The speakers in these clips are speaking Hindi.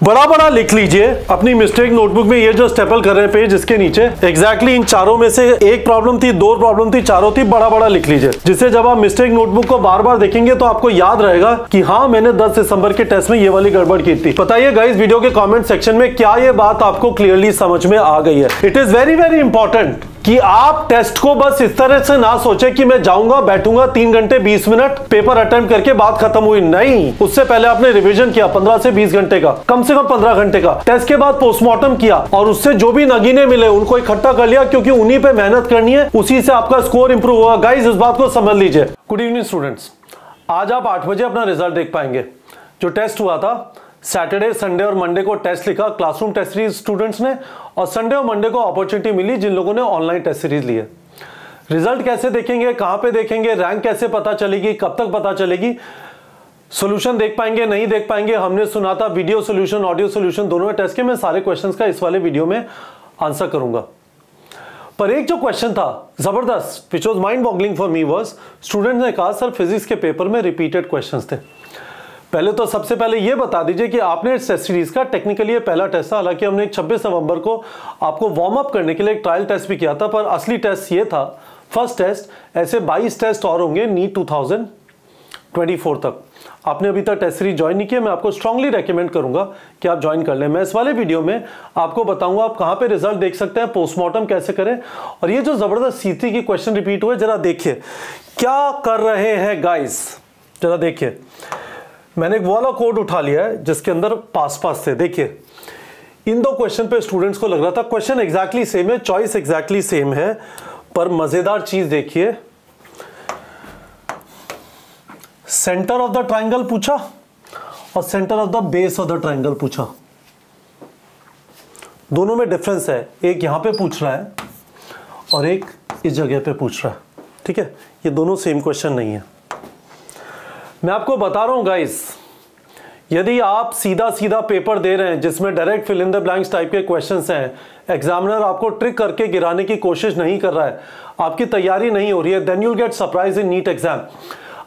बड़ा बड़ा लिख लीजिए अपनी मिस्टेक नोटबुक में। ये जो स्टेपल कर रहे हैं पेज इसके नीचे एग्जैक्टली इन चारों में से एक प्रॉब्लम थी, दो प्रॉब्लम थी, चारों थी, बड़ा बड़ा लिख लीजिए, जिससे जब आप मिस्टेक नोटबुक को बार बार देखेंगे तो आपको याद रहेगा कि हाँ मैंने 10 दिसंबर के टेस्ट में ये वाली गड़बड़ की थी। बताइए गाइस वीडियो के कमेंट सेक्शन में क्या ये बात आपको क्लियरली समझ में आ गई है। It is very very important कि आप टेस्ट को बस इस तरह से ना सोचे कि मैं जाऊंगा बैठूंगा 3 घंटे 20 मिनट पेपर अटेम्प्ट करके बात खत्म हुई। नहीं, उससे पहले आपने रिवीजन किया 15 से 20 घंटे का, कम से कम 15 घंटे का। टेस्ट के बाद पोस्टमार्टम किया और उससे जो भी नगीने मिले उनको इकट्ठा कर लिया, क्योंकि उन्हीं पे मेहनत करनी है, उसी से आपका स्कोर इंप्रूव होगा। गाइस इस बात को समझ लीजिए। गुड इवनिंग स्टूडेंट्स, आज आप 8 बजे अपना रिजल्ट देख पाएंगे। जो टेस्ट हुआ था सैटरडे संडे और मंडे को टेस्ट लिखा क्लासरूम टेस्ट सीरीज स्टूडेंट्स ने, और संडे और मंडे को अपॉर्चुनिटी मिली जिन लोगों ने ऑनलाइन टेस्ट सीरीज ली है। रिजल्ट कैसे देखेंगे, कहां पे देखेंगे, रैंक कैसे पता चलेगी, कब तक पता चलेगी, सॉल्यूशन देख पाएंगे नहीं देख पाएंगे, हमने सुना था वीडियो सॉल्यूशन ऑडियो सॉल्यूशन दोनों टेस्ट के। मैं सारे क्वेश्चंस का इस वाले वीडियो में आंसर करूंगा। पर एक जो क्वेश्चन था जबरदस्त which was mind boggling for me was, student ने कहा सर फिजिक्स के पेपर में रिपीटेड क्वेश्चंस थे। पहले तो सबसे पहले ये बता दीजिए कि आपने इस टेस्ट सीरीज का टेक्निकली ये पहला टेस्ट था। हालांकि हमने 26 नवंबर को आपको वार्म अप करने के लिए एक ट्रायल टेस्ट भी किया था, पर असली टेस्ट ये था फर्स्ट टेस्ट। ऐसे 22 टेस्ट और होंगे नीट 2024 तक। आपने अभी तक टेस्ट सीरीज ज्वाइन नहीं किया, मैं आपको स्ट्रांगली रेकमेंड करूंगा कि आप ज्वाइन कर लें। मैं इस वाले वीडियो में आपको बताऊंगा आप कहां पे रिजल्ट देख सकते हैं, पोस्टमार्टम कैसे करें, और ये जो जबरदस्त C3 की क्वेश्चन रिपीट हुए जरा देखिए क्या कर रहे हैं गाइस। जरा देखिए, मैंने एक वाला कोड उठा लिया है जिसके अंदर पास पास थे। देखिए इन दो क्वेश्चन पे स्टूडेंट्स को लग रहा था क्वेश्चन एग्जैक्टली सेम है, चॉइस एग्जैक्टली सेम है, पर मजेदार चीज देखिए, सेंटर ऑफ द ट्राइंगल पूछा और centre of the base of the triangle पूछा। दोनों में डिफरेंस है, एक यहां पे पूछ रहा है और एक इस जगह पे पूछ रहा है। ठीक है, ये दोनों सेम क्वेश्चन नहीं है। मैं आपको बता रहा हूं गाइस, यदि आप सीधा सीधा पेपर दे रहे हैं जिसमें direct fill in the blanks type के क्वेश्चंस हैं, एग्जामिनर आपको ट्रिक करके गिराने की कोशिश नहीं कर रहा है, आपकी तैयारी नहीं हो रही है, then you'll get surprise in NEET exam.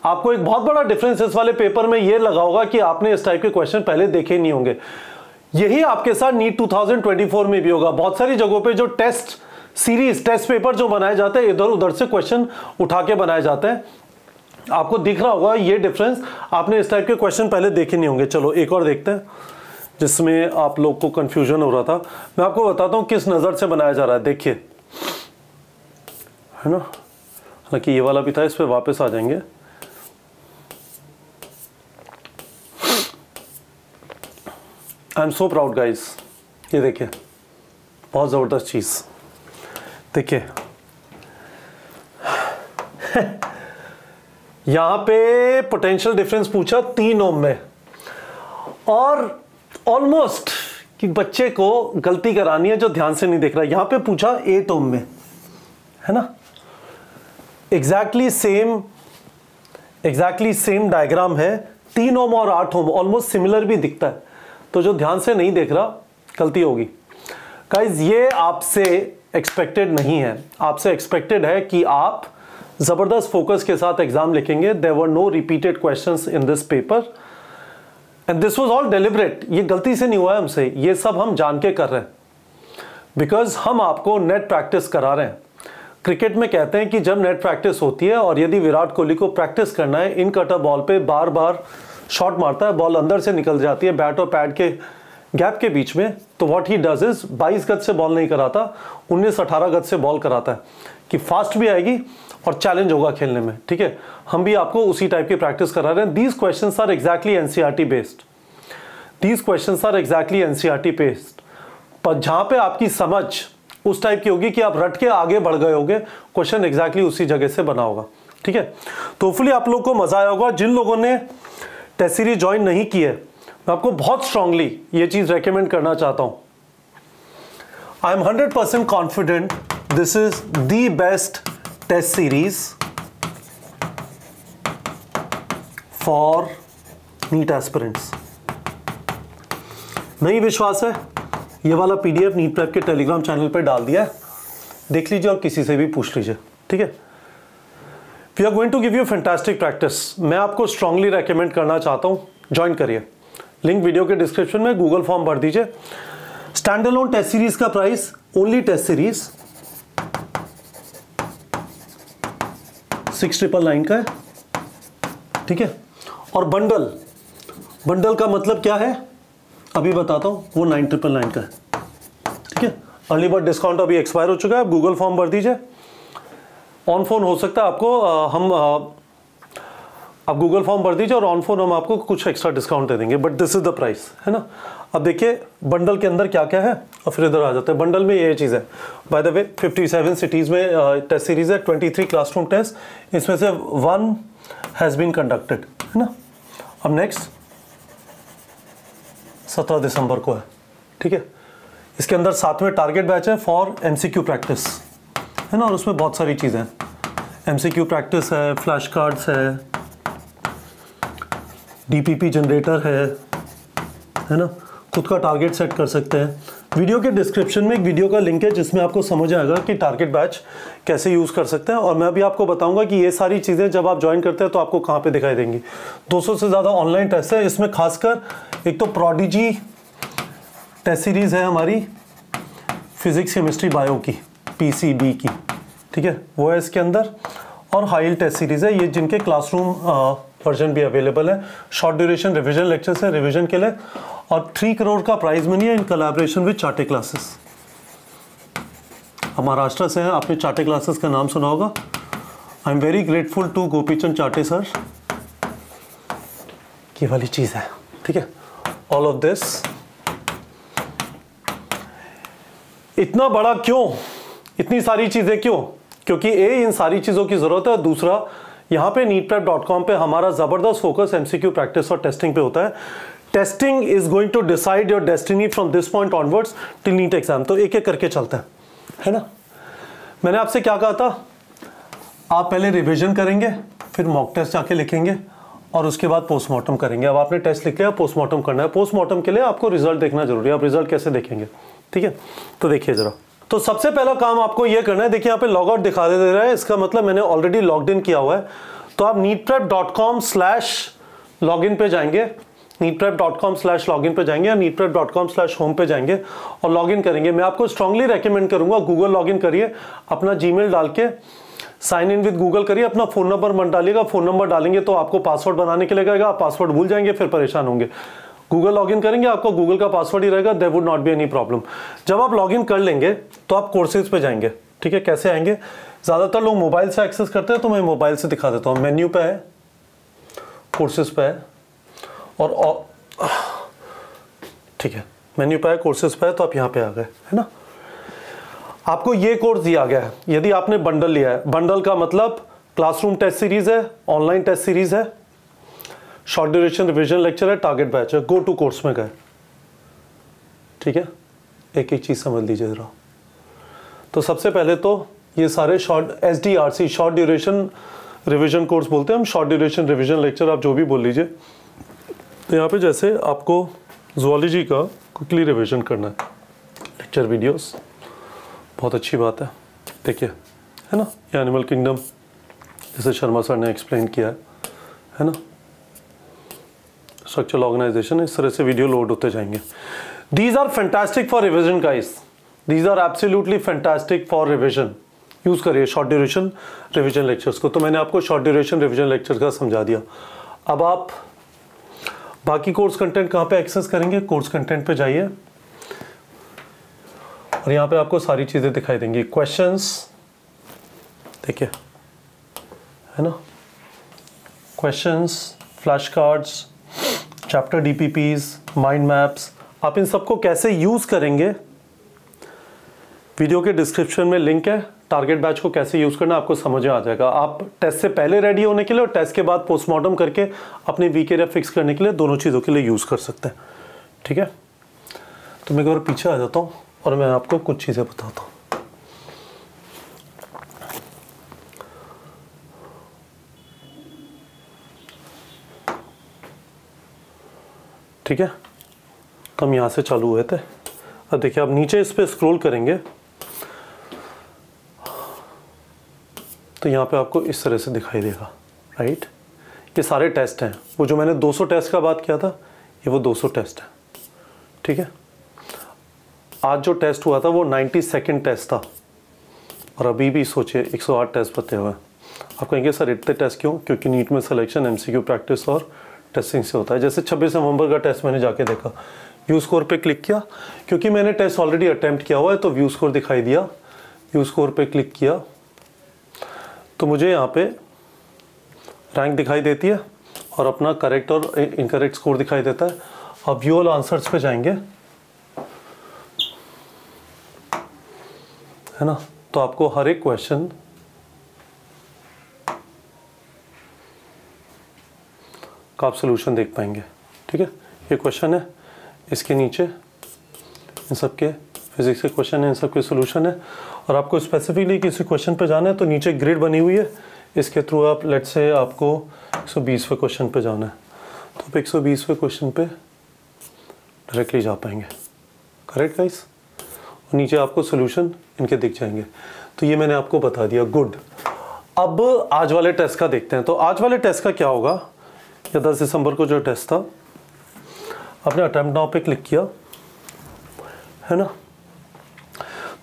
आपको एक बहुत बड़ा डिफरेंस इस वाले पेपर में ये लगा होगा कि आपने इस टाइप के क्वेश्चन पहले देखे नहीं होंगे। यही आपके साथ नीट 2024 में भी होगा। बहुत सारी जगहों पे जो टेस्ट सीरीज टेस्ट पेपर जो बनाए जाते हैं, इधर उधर से क्वेश्चन उठा के बनाए जाते हैं। आपको दिख रहा होगा ये डिफरेंस, आपने इस टाइप के क्वेश्चन पहले देखे नहीं होंगे। चलो एक और देखते हैं जिसमें आप लोग को कंफ्यूजन हो रहा था। मैं आपको बताता हूं किस नजर से बनाया जा रहा है। देखिए, है ना, हालांकि ये वाला भी था, इस पे वापस आ जाएंगे। I am so proud guys, ये देखिए बहुत जबरदस्त चीज। देखिए यहां पे पोटेंशियल डिफरेंस पूछा 3 ओम में, और ऑलमोस्ट कि बच्चे को गलती करानी है जो ध्यान से नहीं देख रहा। यहां पे पूछा 8 ओम में, है ना, एग्जैक्टली सेम डायग्राम है। 3 ओम और 8 ओम ऑलमोस्ट सिमिलर भी दिखता है, तो जो ध्यान से नहीं देख रहा गलती होगी। गाइस ये आपसे एक्सपेक्टेड नहीं है, आपसे एक्सपेक्टेड है कि आप जबरदस्त फोकस के साथ एग्जाम लिखेंगे। There were no repeated questions in this paper and this was all deliberate. ये गलती से नहीं हुआ है हमसे, ये सब हम जान के कर रहे हैं, बिकॉज हम आपको नेट प्रैक्टिस करा रहे हैं। क्रिकेट में कहते हैं कि जब नेट प्रैक्टिस होती है और यदि विराट कोहली को प्रैक्टिस करना है, इन कटर बॉल पे बार बार शॉट मारता है, बॉल अंदर से निकल जाती है बैट और पैड के गैप के बीच में, तो व्हाट ही डज इज 22 गज से बॉल नहीं कराता, 19-18 गज से बॉल कराता है कि फास्ट भी आएगी और चैलेंज होगा खेलने में। ठीक है, हम भी आपको उसी टाइप की प्रैक्टिस करा रहे हैं। These questions are exactly NCERT based, these questions are exactly NCERT based. पर जहां पे आपकी समझ उस टाइप की होगी कि आप रट के आगे बढ़ गए होगे, क्वेश्चन एग्जैक्टली उसी जगह से बना होगा। ठीक है, तो होपफुली आप लोग को मजा आया होगा। जिन लोगों ने टेस्ट सीरीज ज्वाइन नहीं की है, मैं आपको बहुत स्ट्रांगली ये चीज रेकमेंड करना चाहता हूं। I am 100% confident this is the best test series for NEET aspirants. नहीं विश्वास है, ये वाला पीडीएफ नीट प्रेप के टेलीग्राम चैनल पे डाल दिया है, देख लीजिए और किसी से भी पूछ लीजिए। ठीक है, we are going to give you fantastic practice. मैं आपको स्ट्रांगली रेकमेंड करना चाहता हूं, ज्वाइन करिए। लिंक वीडियो के डिस्क्रिप्शन में, गूगल फॉर्म भर दीजिए। स्टैंड अलोन टेस्ट सीरीज का प्राइस, ओनली टेस्ट सीरीज 6,999 का है, ठीक है। और बंडल का मतलब क्या है अभी बताता हूं, वो 9,999 का है, ठीक है। अर्ली बर्ड डिस्काउंट अभी एक्सपायर हो चुका है, आप गूगल फॉर्म भर दीजिए। ऑन फोन हो सकता है आपको, आप गूगल फॉर्म भर दीजिए और ऑन फोन हम आपको कुछ एक्स्ट्रा डिस्काउंट दे देंगे, but this is the price, है ना। अब देखिए बंडल के अंदर क्या क्या है और फिर इधर आ जाते हैं। बंडल में ये चीज़ है, बाय द वे 57 सिटीज़ में टेस्ट सीरीज है, 23 क्लासरूम टेस्ट, इसमें से 1 हैज़ बीन कंडक्टेड, है ना। अब नेक्स्ट 17 दिसंबर को है, ठीक है। इसके अंदर 7वें टारगेट बैच है फॉर MCQ प्रैक्टिस, है ना। और उसमें बहुत सारी चीज़ें हैं, MCQ प्रैक्टिस है, फ्लैश कार्ड्स है, DPP जनरेटर है ना। खुद का टारगेट सेट कर सकते हैं। वीडियो के डिस्क्रिप्शन में एक वीडियो का लिंक है जिसमें आपको समझ आएगा कि टारगेट बैच कैसे यूज़ कर सकते हैं। और मैं भी आपको बताऊंगा कि ये सारी चीज़ें जब आप ज्वाइन करते हैं तो आपको कहाँ पे दिखाई देंगी। 200 से ज़्यादा ऑनलाइन टेस्ट है, इसमें खासकर एक तो प्रोडिजी टेस्ट सीरीज़ है हमारी फिजिक्स केमिस्ट्री बायो की, PCB की, ठीक है, वो है इसके अंदर। और हाई टेस्ट सीरीज़ है ये, जिनके क्लासरूम वर्जन भी अवेलेबल है। शॉर्ट ड्यूरेशन रिविजन लेक्चर्स है रिविजन के लिए, और 3 करोड़ का प्राइज मनी है इन कोलैबोरेशन विद चाटे क्लासेस। हम महाराष्ट्र से हैं, आपने चाटे क्लासेस का नाम सुना होगा। I am very grateful to Gopichand Chate sir, ये वाली चीज़ है, ठीक है। ऑल ऑफ दिस इतना बड़ा क्यों, इतनी सारी चीज़ें क्यों? क्योंकि इन सारी चीज़ों की ज़रूरत है। दूसरा, यहाँ पे neetprep.com पे हमारा ज़बरदस्त फोकस MCQ प्रैक्टिस और टेस्टिंग पे होता है। Testing is going to decide your destiny from this point onwards till NEET exam. तो एक एक करके चलते हैं, है ना। मैंने आपसे क्या कहा था, आप पहले रिविजन करेंगे, फिर मॉक टेस्ट जाके लिखेंगे और उसके बाद पोस्टमार्टम करेंगे। अब आपने टेस्ट लिख लिया, पोस्टमार्टम करना है। पोस्टमार्टम के लिए आपको रिजल्ट देखना जरूरी है। आप रिजल्ट कैसे देखेंगे, ठीक है। तो देखिए जरा, तो सबसे पहला काम आपको ये करना है, देखिए यहाँ पे लॉग आउट दिखा दे रहा है, इसका मतलब मैंने ऑलरेडी लॉग्ड इन किया हुआ है। तो आप neetprep.com/login पे जाएंगे, neetprep.com/login पे जाएंगे या neetprep.com/home पे जाएंगे और लॉगिन करेंगे। मैं आपको स्ट्रांगली रेकमेंड करूंगा गूगल लॉगिन करिए, अपना जीमेल डाल के साइन इन विद गूगल करिए, अपना फ़ोन नंबर मत डालिएगा। फ़ोन नंबर डालेंगे तो आपको पासवर्ड बनाने के लिए कहेगा, आप पासवर्ड भूल जाएंगे, फिर परेशान होंगे। गूगल लॉगिन करेंगे, आपको गूगल का पासवर्ड ही रहेगा, there would not be any problem. जब आप लॉगिन कर लेंगे तो आप कोर्सेज पे जाएंगे, ठीक है। कैसे आएंगे, ज़्यादातर लोग मोबाइल से एक्सेस करते हैं, तो मैं मोबाइल से दिखा देता हूँ। मेन्यू पे है, कोर्सेज पे है, और ठीक है, मेन्यू पे है, कोर्सेज पे है, तो आप यहाँ पे आ गए, है ना। आपको ये कोर्स दिया गया है यदि आपने बंडल लिया है। बंडल का मतलब क्लासरूम टेस्ट सीरीज है, ऑनलाइन टेस्ट सीरीज है, शॉर्ट ड्यूरेशन रिविजन लेक्चर है, टारगेट बैच है, गो टू कोर्स में गए, ठीक है। एक एक चीज समझ लीजिए जरा। तो सबसे पहले तो ये सारे short SDRC short duration revision course बोलते हैं हम, शॉर्ट ड्यूरेशन रिविजन लेक्चर आप जो भी बोल लीजिए। तो यहाँ पे जैसे आपको ज़ूलॉजी का क्विकली रिविजन करना है, लेक्चर वीडियोस, बहुत अच्छी बात है, देखिए, है ना। ये एनिमल किंगडम जैसे शर्मा सर ने एक्सप्लेन किया है ना, स्ट्रक्चरल ऑर्गेनाइजेशन, इस तरह से वीडियो लोड होते जाएंगे। These are fantastic for revision guys, these are absolutely fantastic for revision. Use करिए शॉर्ट ड्यूरेशन रिविजन लेक्चर्स को। तो मैंने आपको शॉर्ट ड्यूरेशन रिविजन लेक्चर का समझा दिया। अब आप बाकी कोर्स कंटेंट कहाँ पे एक्सेस करेंगे, कोर्स कंटेंट पे जाइए और यहाँ पे आपको सारी चीज़ें दिखाई देंगी। क्वेश्चंस देखिए, है ना, questions, flash cards, chapter DPPs, mind maps, आप इन सबको कैसे यूज़ करेंगे, वीडियो के डिस्क्रिप्शन में लिंक है। टारगेट बैच को कैसे यूज़ करना आपको समझ में आ जाएगा। आप टेस्ट से पहले रेडी होने के लिए और टेस्ट के बाद पोस्टमार्टम करके अपनी वीक एरिया फिक्स करने के लिए, दोनों चीज़ों के लिए यूज़ कर सकते हैं, ठीक है। तो मैं एक बार पीछे आ जाता हूँ और मैं आपको कुछ चीज़ें बताता हूँ। ठीक है, तो हम यहाँ से चालू हुए थे। अब देखिए, आप नीचे इस पर स्क्रॉल करेंगे तो यहाँ पे आपको इस तरह से दिखाई देगा, राइट। ये सारे टेस्ट हैं, वो जो मैंने 200 टेस्ट का बात किया था, ये वो 200 टेस्ट है, ठीक है। आज जो टेस्ट हुआ था वो 92nd टेस्ट था और अभी भी सोचिए 108 टेस्ट बचे हुए हैं। आप कहेंगे सर इतने टेस्ट क्यों? क्योंकि नीट में सिलेक्शन MCQ प्रैक्टिस और टेस्टिंग से होता है। जैसे 26 नवंबर का टेस्ट मैंने जाके देखा, व्यू स्कोर पे क्लिक किया, क्योंकि मैंने टेस्ट ऑलरेडी अटेम्प्ट किया हुआ है तो व्यू स्कोर दिखाई दिया। व्यू स्कोर पे क्लिक किया तो मुझे यहाँ पे रैंक दिखाई देती है और अपना करेक्ट और इनकरेक्ट स्कोर दिखाई देता है। अब व्यू ऑल आंसर्स पे जाएंगे, है ना, तो आपको हर एक क्वेश्चन का आप सोल्यूशन देख पाएंगे, ठीक है। ये क्वेश्चन है, इसके नीचे इन सब के फिजिक्स के क्वेश्चन है, इन सब के सोल्यूशन है। और आपको स्पेसिफिकली किसी क्वेश्चन पे जाना है तो नीचे ग्रिड बनी हुई है, इसके थ्रू आप लेट्स से आपको 120वें क्वेश्चन पे जाना है तो आप 120वें क्वेश्चन पे डायरेक्टली जा पाएंगे, करेक्ट गाइस। और नीचे आपको सोल्यूशन इनके दिख जाएंगे। तो ये मैंने आपको बता दिया, गुड। अब आज वाले टेस्ट का देखते हैं। तो आज वाले टेस्ट का क्या होगा, या 10 दिसंबर को जो टेस्ट था, आपने अटेम्प्ट नाउ पे क्लिक किया, है ना,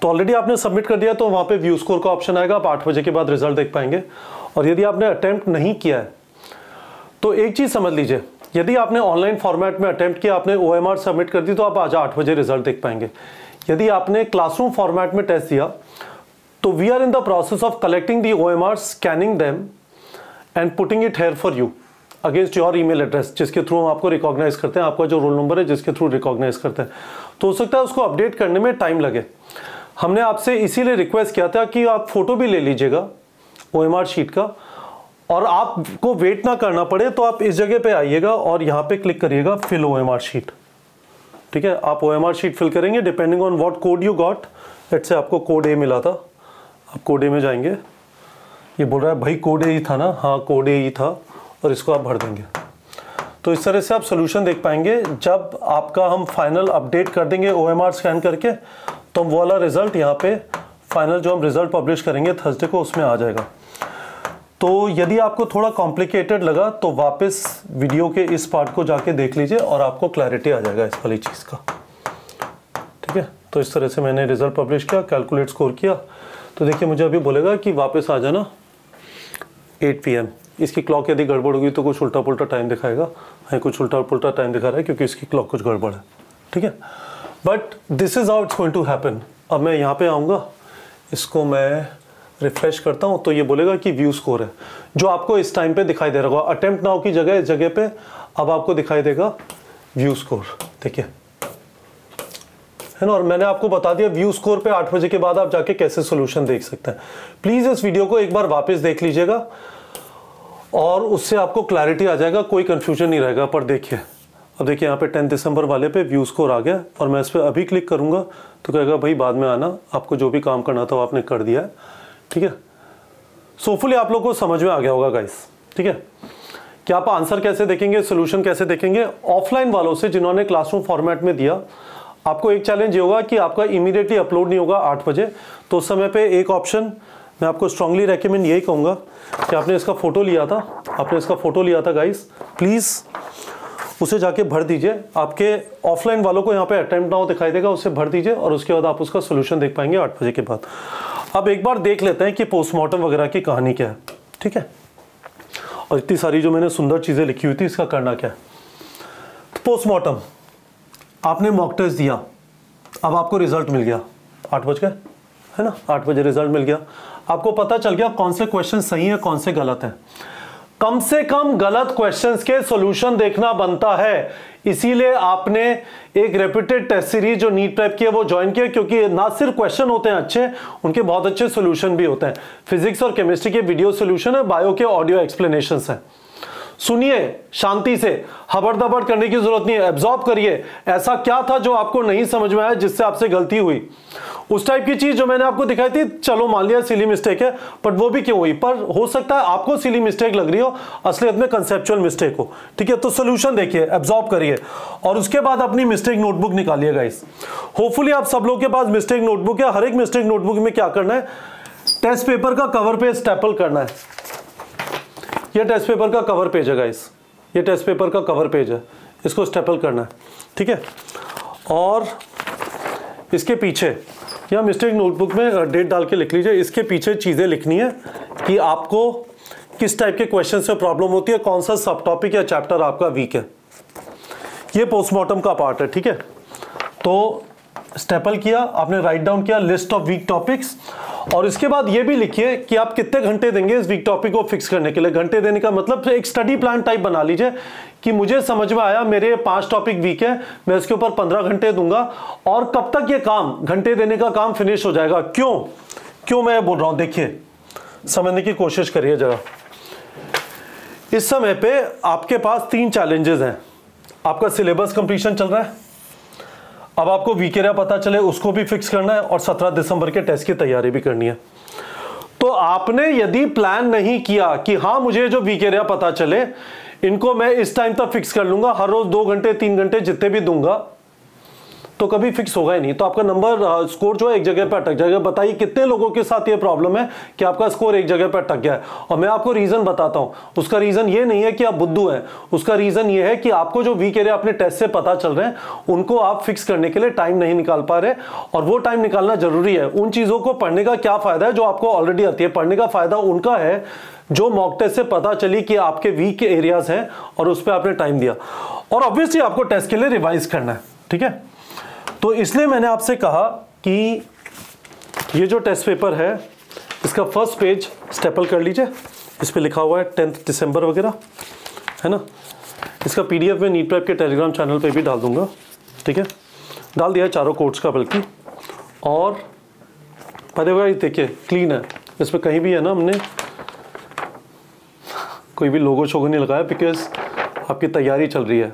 तो ऑलरेडी आपने सबमिट कर दिया तो वहाँ पे व्यू स्कोर का ऑप्शन आएगा, आप 8 बजे के बाद रिजल्ट देख पाएंगे। और यदि आपने अटेम्प्ट नहीं किया है तो एक चीज़ समझ लीजिए, यदि आपने ऑनलाइन फॉर्मेट में अटेम्प्ट किया, आपने OMR सबमिट कर दी तो आप आज 8 बजे रिजल्ट देख पाएंगे। यदि आपने क्लासरूम फॉर्मेट में टेस्ट दिया तो we are in the process of collecting the OMR, scanning them and putting it here for you against your email address, जिसके थ्रू हम आपको रिकॉग्नाइज करते हैं, आपका जो रोल नंबर है जिसके थ्रू रिकॉग्नाइज करते हैं। तो हो सकता है उसको अपडेट करने में टाइम लगे। हमने आपसे इसीलिए रिक्वेस्ट किया था कि आप फोटो भी ले लीजिएगा OMR शीट का, और आपको वेट ना करना पड़े तो आप इस जगह पे आइएगा और यहाँ पे क्लिक करिएगा फिल OMR शीट, ठीक है। आप OMR शीट फिल करेंगे depending on what code you got. Let's say आपको कोड A मिला था, आप कोड A में जाएंगे, ये बोल रहा है भाई कोड A ही था ना, हाँ कोड A ही था, और इसको आप भर देंगे। तो इस तरह से आप सोल्यूशन देख पाएंगे। जब आपका हम फाइनल अपडेट कर देंगे OMR स्कैन करके तो वो वाला रिजल्ट यहाँ पे फाइनल जो हम रिजल्ट पब्लिश करेंगे थर्सडे को, उसमें आ जाएगा। तो यदि आपको थोड़ा कॉम्प्लिकेटेड लगा तो वापस वीडियो के इस पार्ट को जाके देख लीजिए और आपको क्लैरिटी आ जाएगा इस वाली चीज़ का, ठीक है। तो इस तरह से मैंने रिजल्ट पब्लिश किया, कैलकुलेट स्कोर किया। तो देखिए मुझे अभी बोलेगा कि वापस आ जाना 8 PM। इसकी क्लॉक यदि गड़बड़ होगी तो कुछ उल्टा पुल्टा टाइम दिखाएगा, है कुछ उल्टा पुल्टा टाइम दिखा रहा है क्योंकि इसकी क्लॉक कुछ गड़बड़ है, ठीक है। But this is how it's going to happen. अब मैं यहाँ पे आऊँगा, इसको मैं रिफ्रेश करता हूँ तो ये बोलेगा कि व्यू स्कोर है, जो आपको इस टाइम पे दिखाई दे रहा होगा। अटेम्प्ट नाउ की जगह इस जगह पे अब आपको दिखाई देगा व्यू स्कोर, देखिए, है ना। और मैंने आपको बता दिया व्यू स्कोर पे 8 बजे के बाद आप जाके कैसे सोल्यूशन देख सकते हैं। प्लीज इस वीडियो को एक बार वापस देख लीजिएगा और उससे आपको क्लैरिटी आ जाएगा, कोई कंफ्यूजन नहीं रहेगा। पर देखिए, अब देखिए यहाँ पे 10 दिसंबर वाले पे व्यू स्कोर आ गया और मैं इस पर अभी क्लिक करूंगा तो कहेगा भाई बाद में आना, आपको जो भी काम करना था वो आपने कर दिया है, ठीक है। सोफुली आप लोग को समझ में आ गया होगा गाइस, ठीक है, कि आप आंसर कैसे देखेंगे, सोल्यूशन कैसे देखेंगे। ऑफलाइन वालों से जिन्होंने क्लासरूम फॉर्मेट में दिया, आपको एक चैलेंज ये होगा कि आपका इमीडिएटली अपलोड नहीं होगा 8 बजे। तो उस समय पे एक ऑप्शन मैं आपको स्ट्रांगली रेकमेंड यही कहूँगा कि आपने इसका फोटो लिया था, गाइस, प्लीज़ उसे जाके भर दीजिए। आपके ऑफलाइन वालों को यहाँ पे अटेम्प्ट नाउ दिखाई देगा, उसे भर दीजिए और उसके बाद आप उसका सोल्यूशन देख पाएंगे 8 बजे के बाद। अब एक बार देख लेते हैं कि पोस्टमार्टम वगैरह की कहानी क्या है, ठीक है। और इतनी सारी जो मैंने सुंदर चीज़ें लिखी हुई थी, इसका करना क्या है। पोस्टमार्टम, आपने मॉक टेस्ट दिया, अब आपको रिजल्ट मिल गया 8 बज गए, है ना, 8 बजे रिजल्ट मिल गया। आपको पता चल गया कौन से क्वेश्चन सही है कौन से गलत है। कम से कम गलत क्वेश्चंस के सॉल्यूशन देखना बनता है, इसीलिए आपने एक रेप्यूटेड टेस्ट सीरीज जो नीट प्रेप की है वो ज्वाइन किया, क्योंकि ना सिर्फ क्वेश्चन होते हैं अच्छे, उनके बहुत अच्छे सॉल्यूशन भी होते हैं। फिजिक्स और केमिस्ट्री के वीडियो सॉल्यूशन है, बायो के ऑडियो एक्सप्लेनेशंस हैं। सुनिए शांति से, हबड़-दबड़ करने की जरूरत नहीं है, एब्जॉर्ब करिए ऐसा क्या था जो आपको नहीं समझ में आया, जिससे आपसे गलती हुई। उस टाइप की चीज जो मैंने आपको दिखाई थी, चलो मान लिया सिली मिस्टेक है, बट वो भी क्यों हुई, पर हो सकता है आपको सिली मिस्टेक लग रही हो, असलियत में कंसेप्चुअल मिस्टेक हो, ठीक है। तो सोल्यूशन देखिए, एब्जॉर्ब करिए और उसके बाद अपनी मिस्टेक नोटबुक निकालिए गाइस। होपफुली आप सब लोग के पास मिस्टेक नोटबुक है। हर एक मिस्टेक नोटबुक में क्या करना है, टेस्ट पेपर का कवर पेज स्टेपल करना है। ये टेस्ट पेपर का कवर पेज है गाइस, ये टेस्ट पेपर का कवर पेज है, इसको स्टेपल करना है, ठीक है। और इसके पीछे या मिस्टेक नोटबुक में डेट डाल के लिख लीजिए, इसके पीछे चीज़ें लिखनी है कि आपको किस टाइप के क्वेश्चन से प्रॉब्लम होती है, कौन सा सब टॉपिक या चैप्टर आपका वीक है। ये पोस्टमार्टम का पार्ट है, ठीक है। तो स्टेपल किया आपने, राइट डाउन किया लिस्ट ऑफ वीक टॉपिक्स, और इसके बाद ये भी लिखिए कि आप कितने घंटे देंगे इस वीक टॉपिक को फिक्स करने के लिए। घंटे देने का मतलब एक स्टडी प्लान टाइप बना लीजिए कि मुझे समझ में आया मेरे 5 टॉपिक वीक है, मैं इसके ऊपर 15 घंटे दूंगा, और कब तक ये काम घंटे देने का काम फिनिश हो जाएगा। क्यों मैं बोल रहा हूं, देखिए समझने की कोशिश करिए जरा। इस समय पे आपके पास 3 चैलेंजेस हैं। आपका सिलेबस कंप्लीशन चल रहा है, अब आपको वीक एरिया पता चले उसको भी फिक्स करना है, और 17 दिसंबर के टेस्ट की तैयारी भी करनी है। तो आपने यदि प्लान नहीं किया कि हाँ मुझे जो वीक एरिया पता चले इनको मैं इस टाइम तक फिक्स कर लूंगा, हर रोज 2 घंटे 3 घंटे जितने भी दूंगा, तो कभी फिक्स होगा ही नहीं। तो आपका नंबर स्कोर जो है एक जगह पर अटक जाएगा। बताइए कितने लोगों के साथ ये प्रॉब्लम है कि आपका स्कोर एक जगह पर अटक गया है। और मैं आपको रीजन बताता हूं, उसका रीजन ये नहीं है कि आप बुद्धू हैं, उसका रीजन ये है कि आपको जो वीक एरिया अपने टेस्ट से पता चल रहे हैं उनको आप फिक्स करने के लिए टाइम नहीं निकाल पा रहे, और वो टाइम निकालना जरूरी है। उन चीजों को पढ़ने का क्या फायदा है जो आपको ऑलरेडी आती है, पढ़ने का फायदा उनका है जो मॉक टेस्ट से पता चली कि आपके वीक एरियाज हैं और उस पर आपने टाइम दिया, और ऑब्वियसली आपको टेस्ट के लिए रिवाइज करना है, ठीक है। तो इसलिए मैंने आपसे कहा कि ये जो टेस्ट पेपर है इसका फर्स्ट पेज स्टेपल कर लीजिए, इस पे लिखा हुआ है 10 दिसंबर वगैरह, है ना। इसका पीडीएफ में नीट प्रेप के टेलीग्राम चैनल पे भी डाल दूंगा, ठीक है। डाल दिया है चारों कोर्स का बल्कि, और पहले देखिए क्लीन है, इस पर कहीं भी है ना हमने कोई भी लोगो शोगो नहीं लगाया, बिकॉज आपकी तैयारी चल रही है,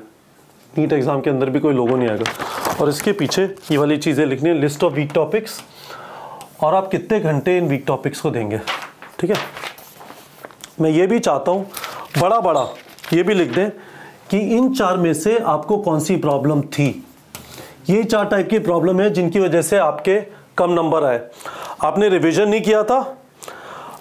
नीट एग्जाम के अंदर भी कोई लोगो नहीं आएगा। और इसके पीछे ये वाली चीज़ें लिखनी है, लिस्ट ऑफ वीक टॉपिक्स, और आप कितने घंटे इन वीक टॉपिक्स को देंगे, ठीक है। मैं ये भी चाहता हूँ बड़ा ये भी लिख दें कि इन 4 में से आपको कौन सी प्रॉब्लम थी। ये 4 टाइप की प्रॉब्लम है जिनकी वजह से आपके कम नंबर आए। आपने रिवीजन नहीं किया था,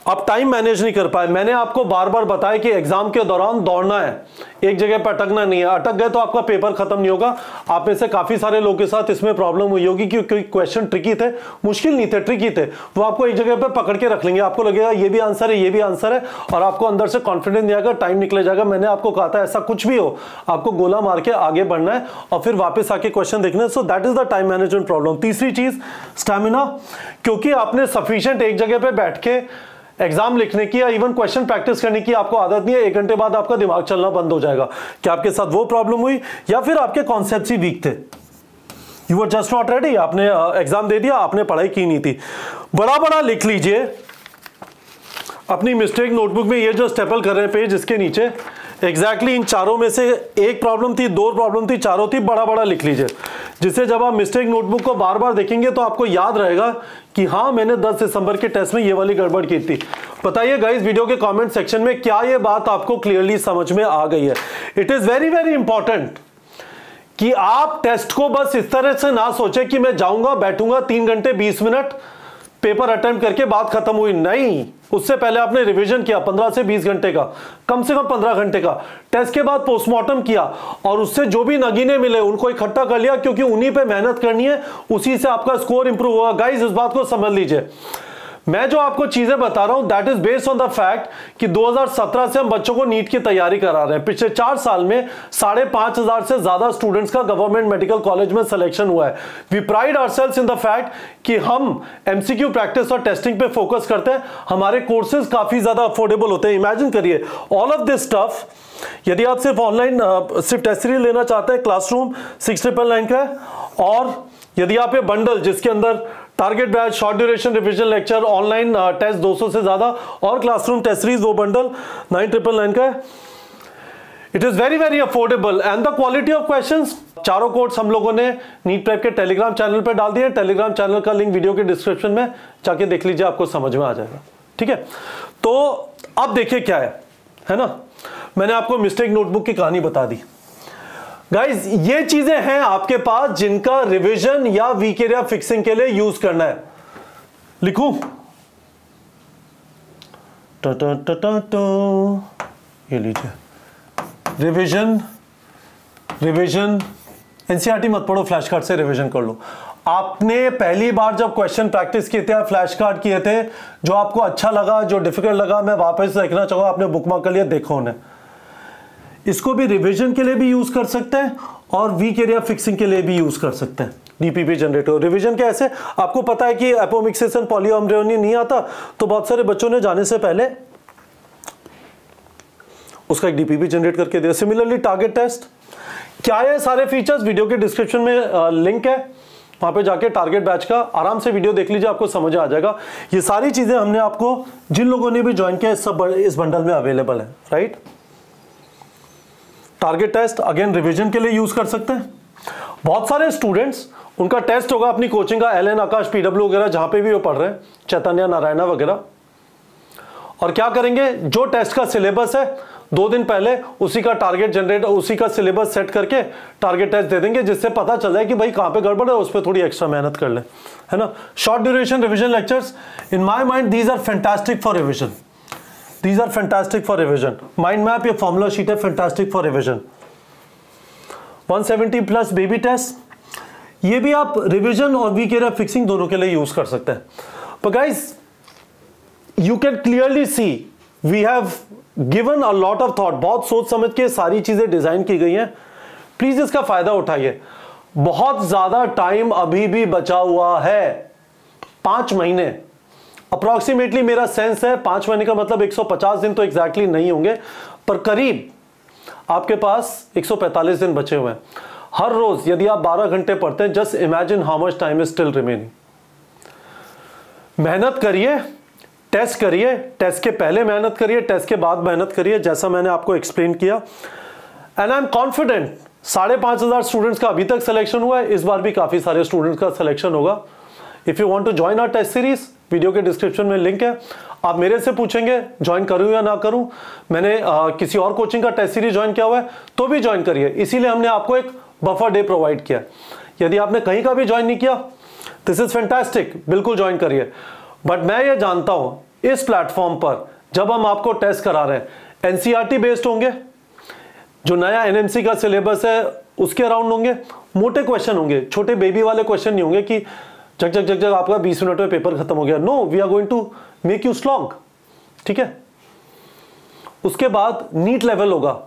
आप टाइम मैनेज नहीं कर पाए। मैंने आपको बार बार बताया कि एग्जाम के दौरान दौड़ना है, एक जगह पर अटकना नहीं है। अटक गए तो आपका पेपर खत्म नहीं होगा। आप में से काफी सारे लोगों के साथ इसमें प्रॉब्लम हुई होगी क्योंकि क्वेश्चन ट्रिकी थे, मुश्किल नहीं थे, ट्रिकी थे। वो आपको एक जगह पर पकड़ के रख लेंगे, आपको लगेगा ये भी आंसर है, ये भी आंसर है, और आपको अंदर से कॉन्फिडेंस नहीं आएगा, टाइम निकले जाएगा। मैंने आपको कहा था ऐसा कुछ भी हो आपको गोला मार के आगे बढ़ना है और फिर वापस आके क्वेश्चन देखना है। So that is the time management problem. तीसरी चीज स्टैमिना, क्योंकि आपने सफिशिएंट एक जगह पे बैठ के एग्जाम लिखने की या इवन क्वेश्चन प्रैक्टिस करने की आपको आदत नहीं है, 1 घंटे बाद आपका दिमाग चलना बंद हो जाएगा। क्या आपके साथ वो प्रॉब्लम हुई, या फिर आपके कॉन्सेप्ट्स ही वीक थे, you were just not ready, आपने एग्जाम दे दिया, आपने पढ़ाई की नहीं थी। बड़ा लिख लीजिए अपनी मिस्टेक नोटबुक में, ये जो स्टेपल कर रहे हैं पेज, इसके नीचे एग्जैक्टली इन 4 में से एक प्रॉब्लम थी, 2 प्रॉब्लम थी, 4 थी, बड़ा लिख लीजिए, जिससे जब आप मिस्टेक नोटबुक को बार बार देखेंगे तो आपको याद रहेगा कि हाँ मैंने 10 दिसंबर के टेस्ट में ये वाली गड़बड़ की थी। बताइए गाइस वीडियो के कमेंट सेक्शन में क्या ये बात आपको क्लियरली समझ में आ गई है। इट इज वेरी इंपॉर्टेंट कि आप टेस्ट को बस इस तरह से ना सोचे कि मैं जाऊंगा, बैठूंगा 3 घंटे 20 मिनट, पेपर अटेम्प्ट करके बात खत्म हुई। नहीं, उससे पहले आपने रिवीजन किया 15 से 20 घंटे का, कम से कम 15 घंटे का। टेस्ट के बाद पोस्टमार्टम किया और उससे जो भी नगीने मिले उनको इकट्ठा कर लिया, क्योंकि उन्हीं पे मेहनत करनी है, उसी से आपका स्कोर इंप्रूव होगा। गाइस इस बात को समझ लीजिए, मैं जो आपको चीजें बता रहा हूं that is based on the fact कि 2017 से हम बच्चों को नीट की तैयारी करा रहे हैं। पिछले 4 साल में 5,500 से ज्यादा स्टूडेंट्स का गवर्नमेंट मेडिकल कॉलेज में सिलेक्शन हुआ है। We pride ourselves in the fact कि हम एमसीक्यू प्रैक्टिस और टेस्टिंग पे फोकस करते हैं। हमारे कोर्सेज काफी ज्यादा अफोर्डेबल होते हैं। इमेजिन करिए ऑल ऑफ दिस स्टफ, यदि आप सिर्फ ऑनलाइन सिर्फ टेस्ट सीरीज लेना चाहते हैं, क्लासरूम 6,999 का है, और यदि आप ये बंडल जिसके अंदर target batch, short duration revision lecture, online test 200 से ज्यादा और क्लासरूम टेस्ट सीरीज, वो बंडल 9,999 का है। It is very affordable and the quality of questions. चारों कोर्स हम लोगों ने नीट प्रेप के टेलीग्राम चैनल पे डाल दिए। टेलीग्राम चैनल का लिंक वीडियो के डिस्क्रिप्शन में जाके देख लीजिए, आपको समझ में आ जाएगा। ठीक है, तो अब देखिए क्या है ना, मैंने आपको मिस्टेक नोटबुक की कहानी बता दी। गाइज ये चीजें हैं आपके पास जिनका रिवीजन या वीक एरिया फिक्सिंग के लिए यूज करना है। लिखूं ये लीजिए, रिवीजन रिवीजन एनसीईआरटी मत पढ़ो, फ्लैश कार्ड से रिवीजन कर लो। आपने पहली बार जब क्वेश्चन प्रैक्टिस किए थे, आप फ्लैश कार्ड किए थे, जो आपको अच्छा लगा, जो डिफिकल्ट लगा, मैं वापस देखना चाहूंगा, आपने बुकमार्क कर लिया, देखो उन्हें। इसको भी रिवीजन के लिए भी यूज कर सकते हैं और वीक एरिया फिक्सिंग के लिए भी यूज कर सकते हैं। डीपीपी जनरेटर रिवीजन कैसे, आपको पता है कि एपोमिक्सेशन पॉलीअम्ब्रियोनी नहीं आता, तो बहुत सारे बच्चों ने जाने से पहले उसका एक डीपीपी जनरेट करके दिया। सिमिलरली टारगेट टेस्ट, क्या है सारे फीचर्स, वीडियो के डिस्क्रिप्शन में लिंक है, वहां पे जाके टारगेट बैच का आराम से वीडियो देख लीजिए, आपको समझ आ जाएगा। ये सारी चीजें हमने आपको, जिन लोगों ने भी ज्वाइन किया, सब इस बंडल में अवेलेबल है, right. Target test again revision के लिए यूज कर सकते हैं। बहुत सारे स्टूडेंट्स, उनका टेस्ट होगा अपनी कोचिंग का, LN, आकाश, PW वगैरह, जहां पे भी वो पढ़ रहे हैं, चैतन्य, नारायणा वगैरह, और क्या करेंगे, जो टेस्ट का सिलेबस है 2 दिन पहले उसी का टारगेट जनरेट, उसी का सिलेबस सेट करके टारगेट टेस्ट दे देंगे, जिससे पता चल जाए कि भाई कहां पे गड़बड़ है, उस पर थोड़ी एक्स्ट्रा मेहनत कर ले, है ना। Short duration revision lectures, in my mind these are fantastic for revision, these are fantastic for revision. Mind map, ये फॉर्मूला शीट है, fantastic for revision. 170 plus baby test, ये भी आप रिवीजन और वीक एरिया फिक्सिंग दोनों के लिए यूज कर सकते हैं। पर guys, you can clearly see we have given a lot of thought, बहुत सोच समझ के सारी चीजें डिजाइन की गई हैं। प्लीज इसका फायदा उठाइए, बहुत ज्यादा टाइम अभी भी बचा हुआ है, 5 महीने अप्रोक्सीमेटली, मेरा सेंस है 5 महीने का मतलब 150 दिन तो एग्जैक्टली नहीं होंगे, पर करीब आपके पास 145 दिन बचे हुए हैं। हर रोज यदि आप 12 घंटे पढ़ते हैं, just imagine how much time is still remaining. मेहनत करिए, टेस्ट करिए, टेस्ट के पहले मेहनत करिए, टेस्ट के बाद मेहनत करिए, जैसा मैंने आपको एक्सप्लेन किया। And I am confident 5,500 students का अभी तक सिलेक्शन हुआ है, इस बार भी काफी सारे स्टूडेंट्स का सिलेक्शन होगा। If you want to join our test series, video के डिस्क्रिप्शन में लिंक है। आप मेरे से पूछेंगे ज्वाइन करूं या ना करूं, मैंने किसी और कोचिंग का टेस्ट सीरीज ज्वाइन किया हुआ है तो भी ज्वाइन करिए, इसीलिए हमने आपको एक बफर डे प्रोवाइड किया। यदि आपने कहीं का भी ज्वाइन नहीं किया, दिस इज फैंटास्टिक, बिल्कुल ज्वाइन करिए। बट मैं ये जानता हूं इस प्लेटफॉर्म पर जब हम आपको टेस्ट करा रहे हैं, एनसीईआरटी बेस्ड होंगे, जो नया एनएमसी का सिलेबस है उसके अराउंड होंगे, मोटे क्वेश्चन होंगे, छोटे बेबी वाले क्वेश्चन नहीं होंगे कि जग जग जग जग आपका 20 मिनट में पेपर खत्म हो गया। No, we are going to make you strong, ठीक है। उसके बाद नीट लेवल होगा,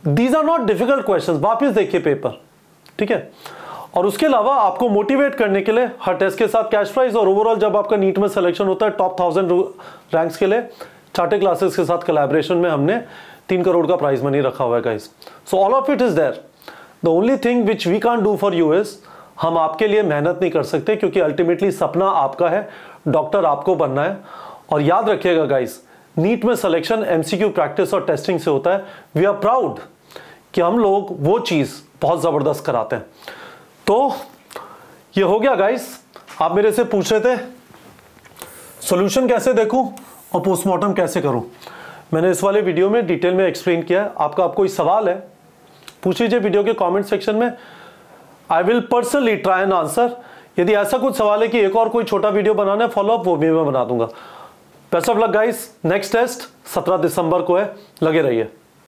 these are not difficult questions, वापस देखिए पेपर, ठीक है। और उसके अलावा आपको मोटिवेट करने के लिए हर टेस्ट के साथ कैश प्राइज, और ओवरऑल जब आपका नीट में सिलेक्शन होता है टॉप 1000 रैंक्स के लिए चार्टे क्लासेस के साथ कोलैबोरेशन में हमने 3 करोड़ का प्राइज मनी रखा हुआ है guys. So all of it is there. The only thing which we can't do for you is, हम आपके लिए मेहनत नहीं कर सकते, क्योंकि अल्टीमेटली सपना आपका है, डॉक्टर आपको बनना है। और याद रखिएगा गाइस, नीट में सिलेक्शन एमसीक्यू प्रैक्टिस और टेस्टिंग से होता है। वी आर प्राउड कि हम लोग वो चीज बहुत जबरदस्त कराते हैं। तो ये हो गया गाइस, आप मेरे से पूछ रहे थे सॉल्यूशन कैसे देखूं और पोस्टमार्टम कैसे करूं। मैंने इस वाले वीडियो में डिटेल में एक्सप्लेन किया है। आपका कोई सवाल है पूछ लीजिए वीडियो के कमेंट सेक्शन में, I will personally try and answer. यदि ऐसा कुछ सवाल है कि एक और कोई छोटा वीडियो बनाना है फॉलोअप, वो भी मैं बना दूंगा। Best of luck guys, next test 17 दिसंबर को है, लगे रहिए।